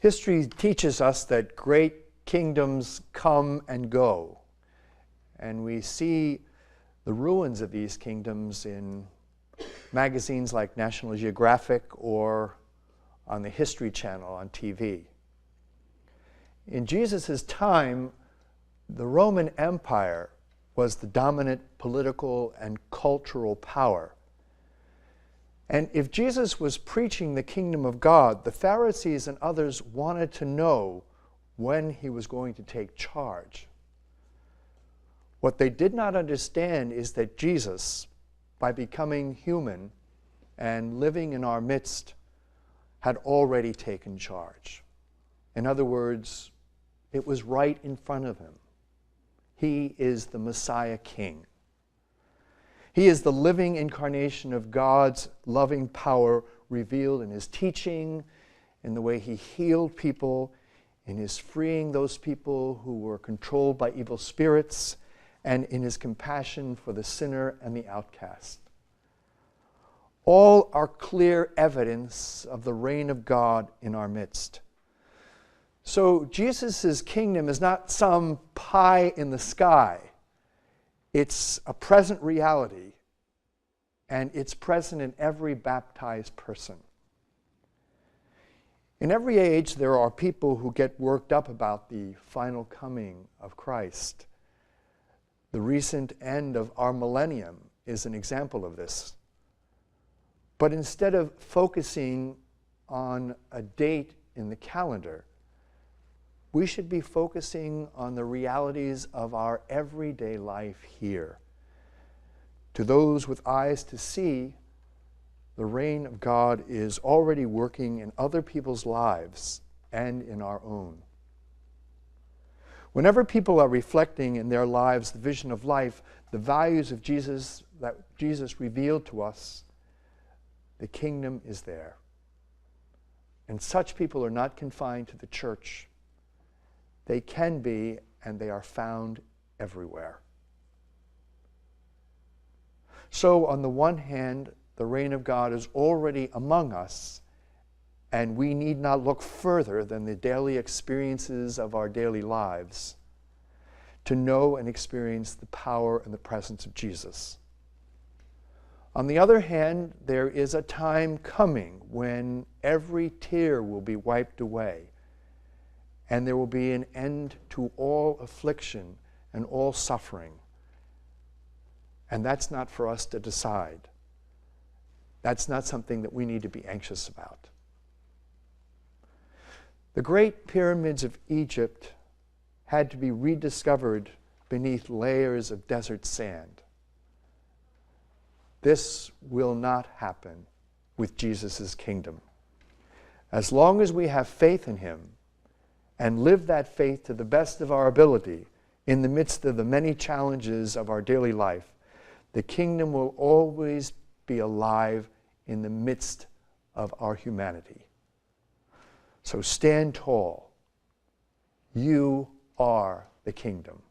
History teaches us that great kingdoms come and go, and we see the ruins of these kingdoms in magazines like National Geographic or on the History Channel on TV. In Jesus' time, the Roman Empire was the dominant political and cultural power. And if Jesus was preaching the kingdom of God, the Pharisees and others wanted to know when he was going to take charge. What they did not understand is that Jesus, by becoming human and living in our midst, had already taken charge. In other words, it was right in front of him. He is the Messiah King. He is the living incarnation of God's loving power revealed in his teaching, in the way he healed people, in his freeing those people who were controlled by evil spirits, and in his compassion for the sinner and the outcast. All are clear evidence of the reign of God in our midst. So Jesus' kingdom is not some pie in the sky. It's a present reality, and it's present in every baptized person. In every age, there are people who get worked up about the final coming of Christ. The recent end of our millennium is an example of this. But instead of focusing on a date in the calendar, we should be focusing on the realities of our everyday life here. To those with eyes to see, the reign of God is already working in other people's lives and in our own. Whenever people are reflecting in their lives the vision of life, the values of Jesus that Jesus revealed to us, the kingdom is there. And such people are not confined to the church. They can be, and they are found everywhere. So, on the one hand, the reign of God is already among us, and we need not look further than the daily experiences of our daily lives to know and experience the power and the presence of Jesus. On the other hand, there is a time coming when every tear will be wiped away, and there will be an end to all affliction and all suffering. And that's not for us to decide. That's not something that we need to be anxious about. The great pyramids of Egypt had to be rediscovered beneath layers of desert sand. This will not happen with Jesus' kingdom. As long as we have faith in him and live that faith to the best of our ability in the midst of the many challenges of our daily life, the kingdom will always be alive in the midst of our humanity. So stand tall. You are the kingdom.